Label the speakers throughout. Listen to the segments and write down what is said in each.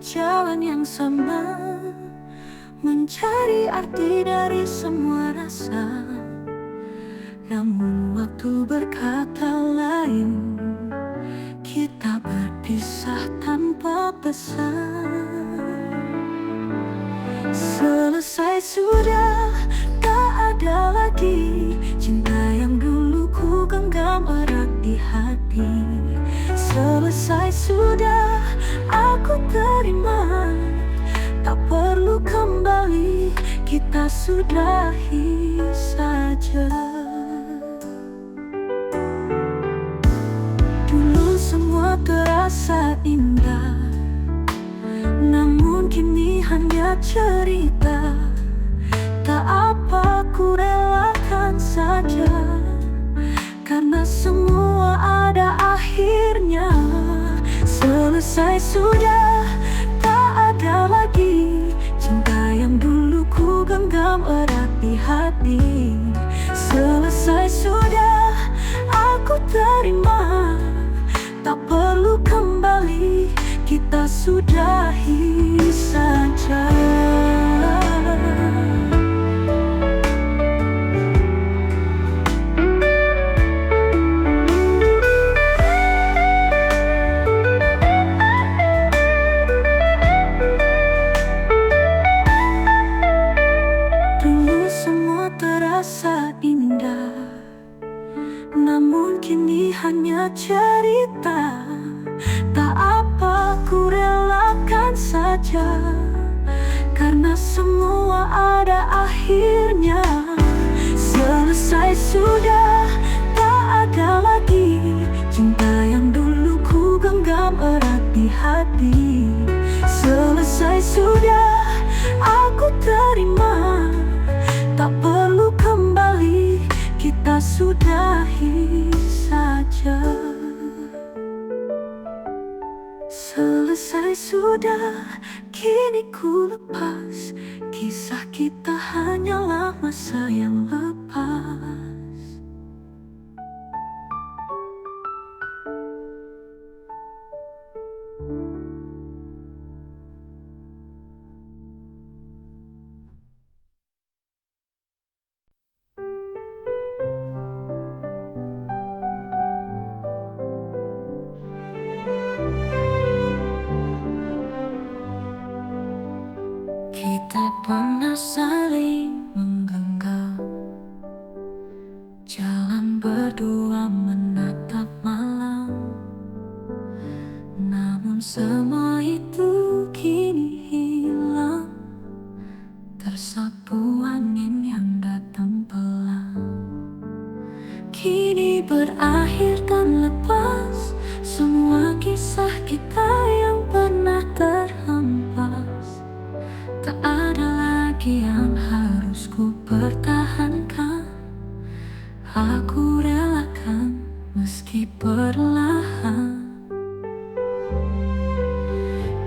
Speaker 1: jalan yang sama, mencari arti dari semua rasa. Namun waktu berkata lain, kita berpisah tanpa pesan. Selesai sudah, tak ada lagi cinta yang dulu ku genggam erat di hati. Selesai sudah, aku terima, tak perlu kembali, kita sudahi saja. Dulu semua terasa indah, namun kini hanya cerita. Tak apa, ku relakan saja, karena semua ada akhirnya. Selesai sudah, tak ada lagi cinta yang dulu ku genggam erat di hati. Selesai sudah, aku terima, tak perlu kembali, kita sudahi saja. Dulu semua terasa indah, namun kini hanya cerita. Tak apa, ku relakan saja, karena semua ada akhirnya. Selesai sudah, tak ada lagi cinta yang dulu ku genggam erat di hati. Selesai sudah, aku terima, tak perlu kembali, kita sudahi saja. Selesai sudah, kini ku lepas, kisah kita hanyalah masa yang lepas. Kita pernah saling menggenggam, jalan berdua menatap malam. Namun semua itu kini hilang, tersapu angin yang datang pelan. Kini berakhir dan lepas semua kisah kita yang pernah terhempas. Tak ada lagi yang harus ku pertahankan, aku relakan meski perlahan.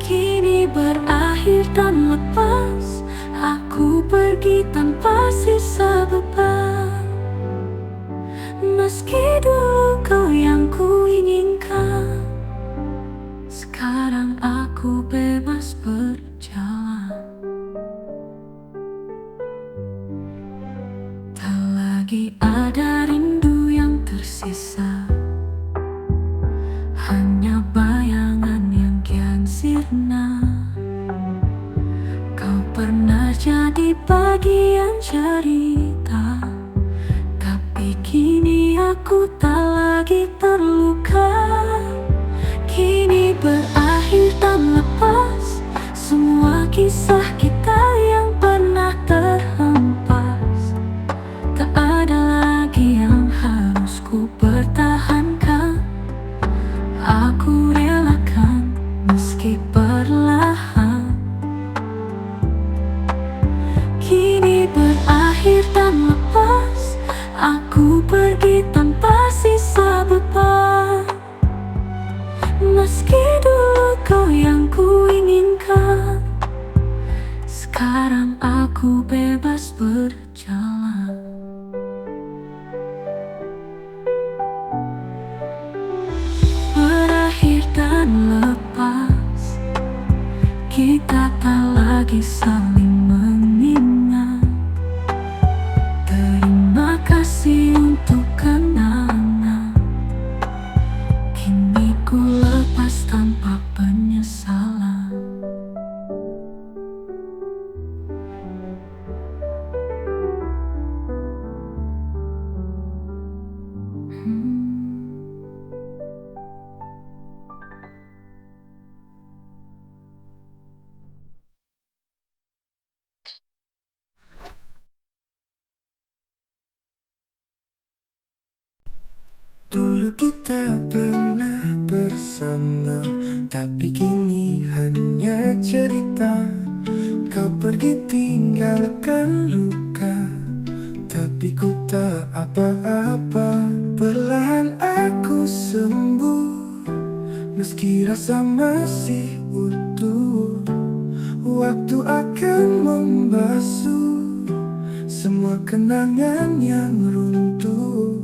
Speaker 1: Kini berakhir dan lepas, aku pergi tanpa sisa beban. Meski dulu kau yang ku inginkan, sekarang aku bebas berjalan. Tak lagi ada rindu yang tersisa, hanya bayangan yang kian sirna. Kau pernah jadi bagian cerita, tapi kini aku tak lagi terluka. Kini berakhir dan lepas semua kisah kita yang pernah terhempas. Tak ada lagi yang harus ku pertahankan, aku relakan meski perlahan. Kini berakhir dan lepas, aku pergi tanpa sisa beban. Meski dulu kau yang ku inginkan, sekarang aku bebas berjalan. Berakhir dan lepas, lagi saling mengingat. Terima kasih untuk kenangan. Kini ku lepas tanpa penyesalan.
Speaker 2: Dulu kita pernah bersama, tapi kini hanya cerita. Kau pergi tinggalkan luka, tapi ku tak apa-apa. Perlahan aku sembuh, meski rasa masih utuh. Waktu akan membasuh semua kenangan yang runtuh.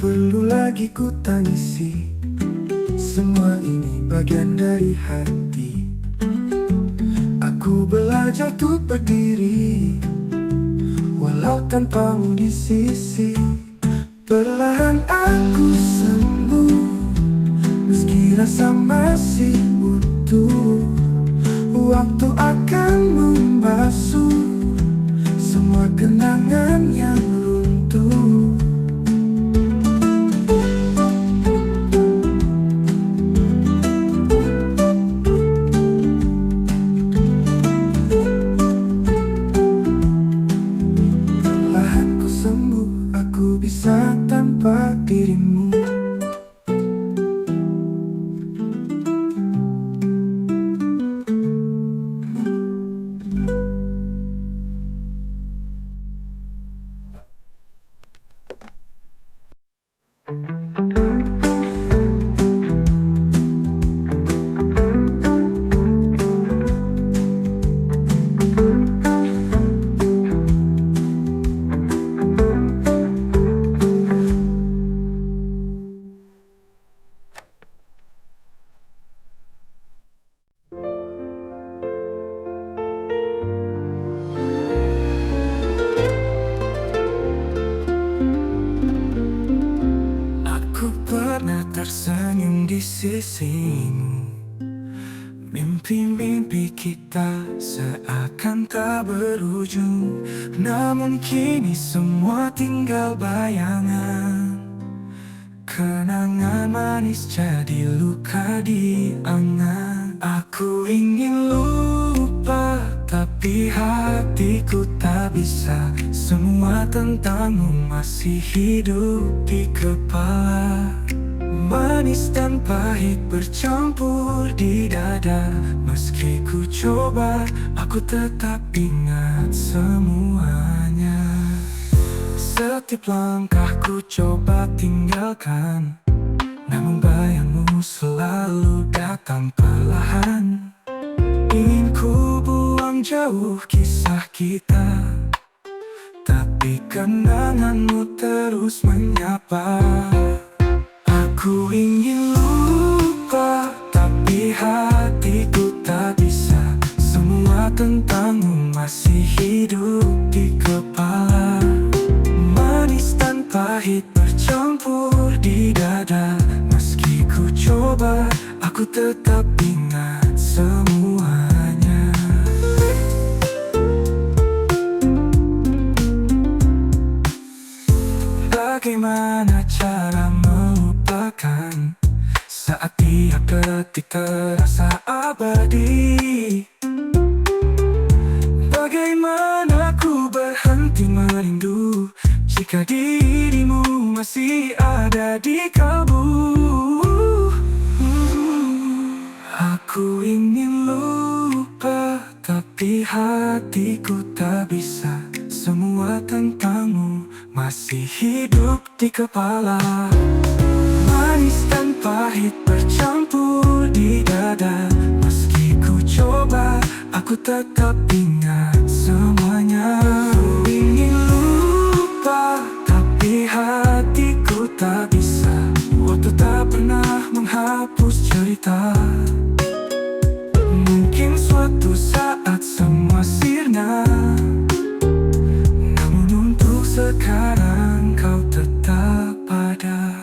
Speaker 2: Perlu lagi ku tangisi, semua ini bagian dari hati. Aku belajar untuk berdiri, walau tanpamu di sisi. Perlahan aku sembuh, meski rasa masih utuh. Waktu akan membasuh semua kenangan yang runtuh. Bisa tanpa dirimu. Pernah tersenyum di sisimu, mimpi-mimpi kita seakan tak berujung. Namun kini semua tinggal bayangan. Kenangan manis jadi luka di angan. Aku ingin lupa, tapi hatiku tak bisa. Semua tentangmu masih hidup di kepala. Manis dan pahit bercampur di dada. Meski ku coba, aku tetap ingat semuanya. Setiap langkah ku coba tinggalkan, namun bayangmu selalu datang perlahan. Ingin ku buang jauh kisah kita, tapi kenanganmu terus menyapa. Aku ingin lupa, tapi hatiku tak bisa. Semua tentangmu masih hidup di kepala. Manis dan pahit bercampur di dada. Meski ku coba, aku tetap ingat semuanya. Bagaimana cara melupakan saat tiap detik terasa abadi? Bagaimana ku berhenti merindu jika dirimu masih ada di kalbu? Aku ingin lupa, tapi hatiku tak bisa. Semua tentangmu masih hidup di kepala. Manis dan pahit bercampur di dada. Meski ku coba, aku tetap ingat semuanya. Ku ingin lupa, tapi hati kita. Mungkin suatu saat semua sirna, namun untuk sekarang kau tetap ada.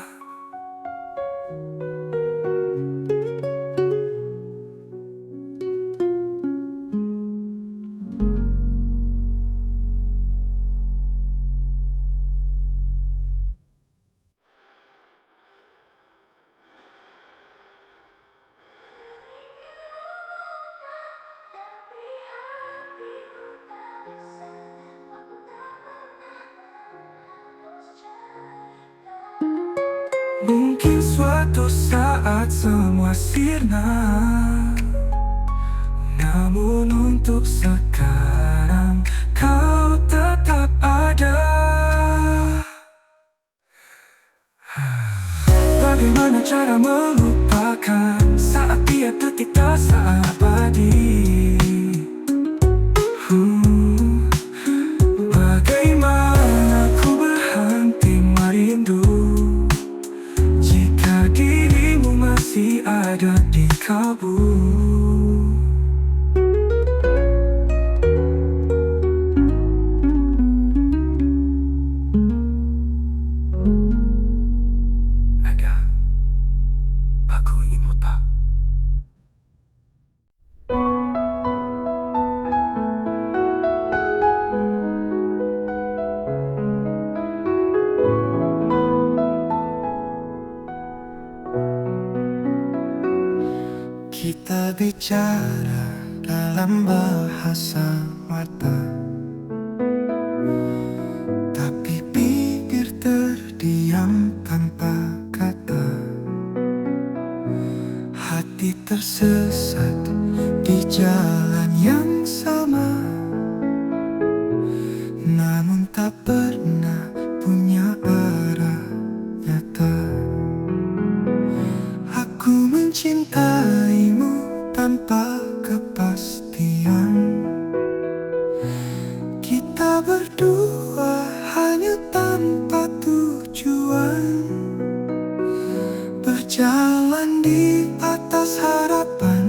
Speaker 2: Mungkin suatu saat semua sirna, namun untuk sekarang kau tetap ada. Bagaimana cara melupakan saat tiap detik terasa abadi? Bagaimana ku berhenti merindu jika dirimu masih ada di kalbu? Ada, aku ingin lupa. Kita bicara dalam bahasa mata, tapi bibir terdiam tanpa kata. Hati tersesat di jalan yang sama, namun tak pernah punya arah nyata. Aku mencintaimu tanpa kepastian. Kita berdua hanya tanpa tujuan, berjalan di atas harapan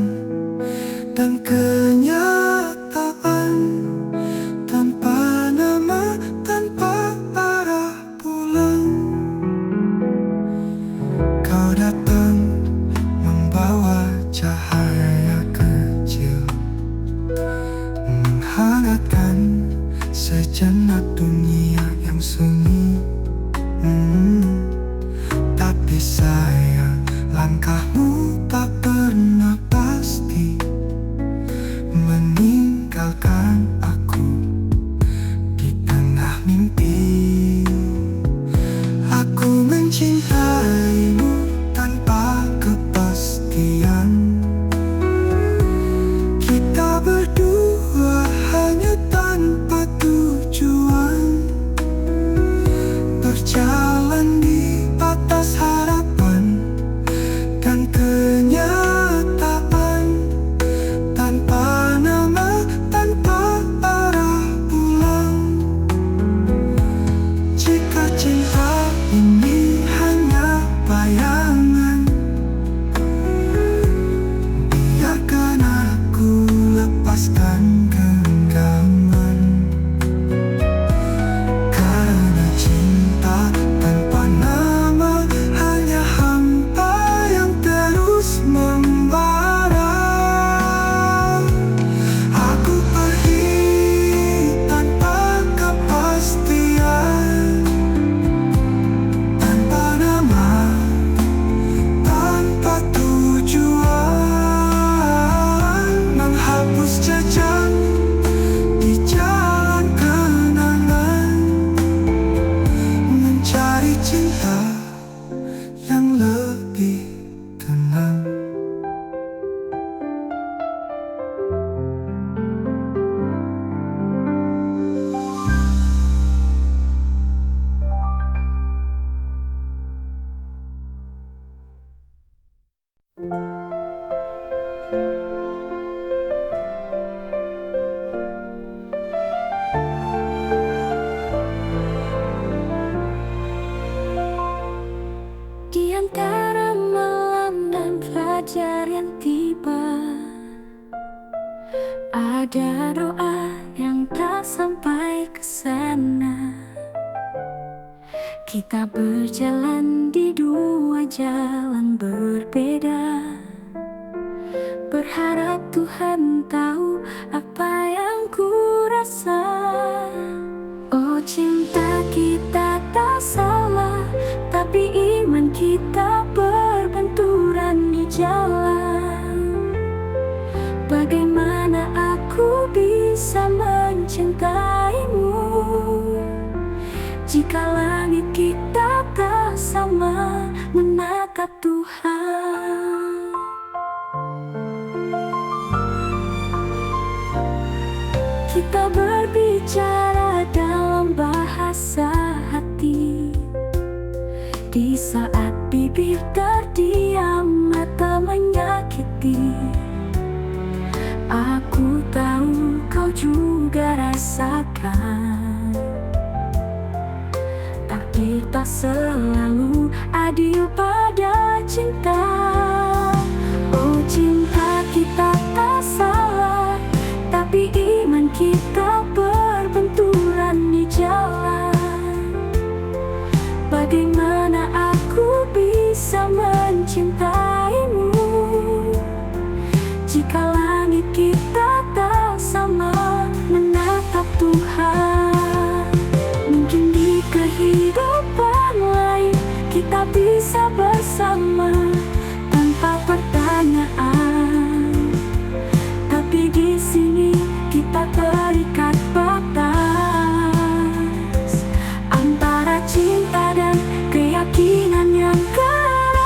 Speaker 2: dan kenyataan, tanpa nama, tanpa arah pulang. Kau datang membawa cahaya kecil, menghangatkan sejenak dunia yang sunyi. Tapi sayang, langkahmu tak pernah pasti.
Speaker 1: akan tiba. Ada doa yang tak sampai ke sana. Kita berjalan di dua jalan berbeda, berharap Tuhan tahu apa yang ku rasa. Oh cinta kita tak salah, tapi iman kita berbenturan di jalan. Bagaimana aku bisa mencintaimu jika langit kita tak sama menatap Tuhan? Kita berbicara dalam bahasa hati, di saat bibir terdiam, mata menyakiti. Aku tahu kau juga rasakan, takdir tak selalu adil pada cinta. Oh cinta kita tak salah, tapi iman kita berbenturan di jalan. Bagaimana aku bisa mencintaimu jika langit kita tak sama menatap Tuhan? Mungkin di kehidupan lain kita bisa bersama tanpa pertanyaan, tapi di sini kita terikat batas antara cinta dan keyakinan yang keras.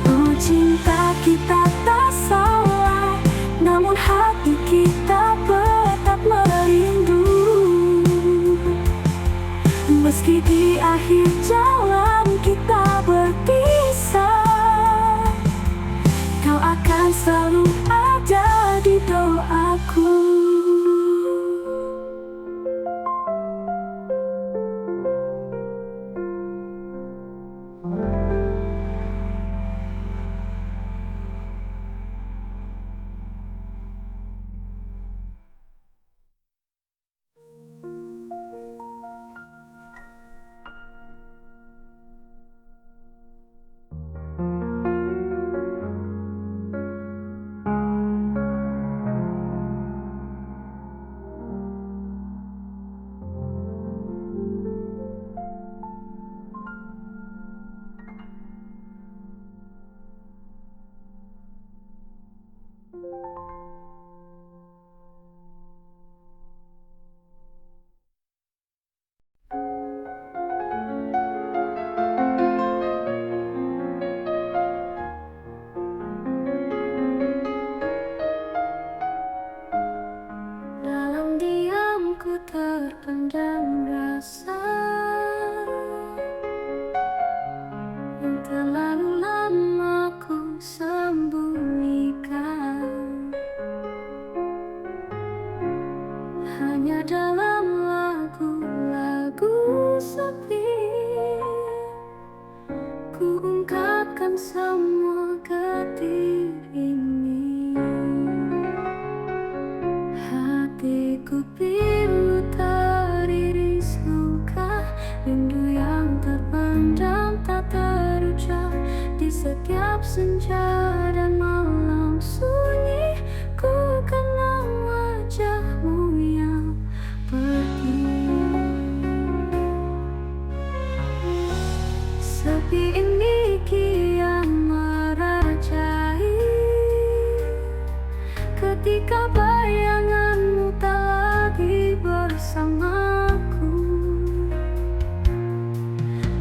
Speaker 1: Oh cinta kita tak salah, namun hati kita tetap merindu. Meski di akhir jalan kita berpisah, kau akan selalu ada di doaku. Dalam diamku terpendam rasa yang terlalu lama ku sembunyikan. Hanya dalam lagu-lagu sepi ku ungkapkan semua ke dirimu. Hatiku pilu teriris luka, rindu yang terpendam tak terucap. Di setiap senja dan malam sunyi, ku kenang wajahmu yang pergi. Sepi ini kian merajai ketika bayanganmu tak lagi bersamaku.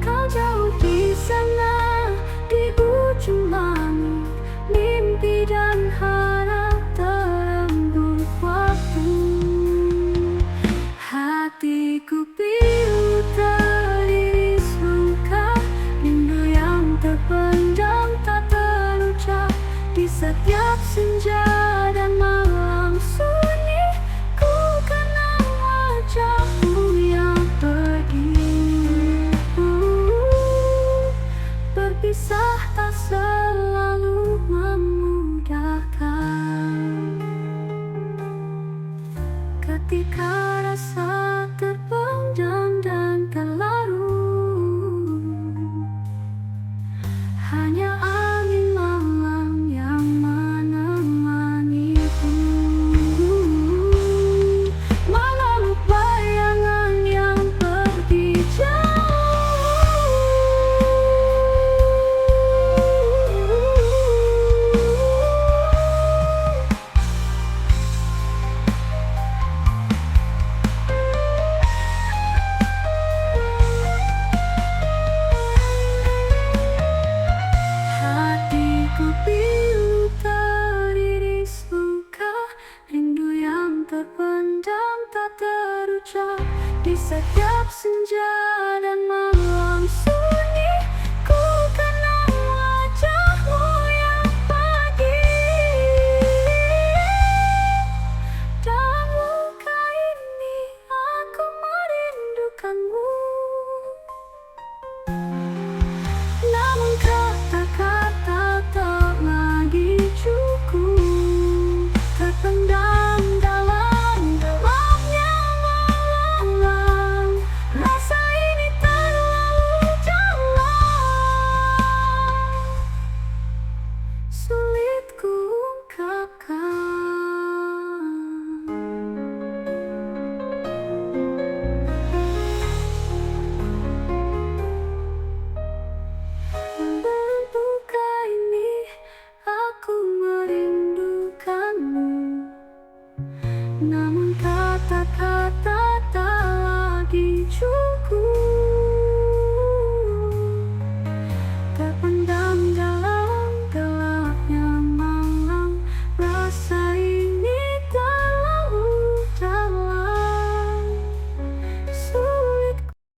Speaker 1: Kau jauh di sana, di ujung langit, mimpi dan harap terembus waktu. Hatiku pilu teriris luka, rindu yang terpendam tak terucap. Di setiap senja dan malam sunyi, ku kenang wajahmu yang pergi. Berpisah tak selalu kata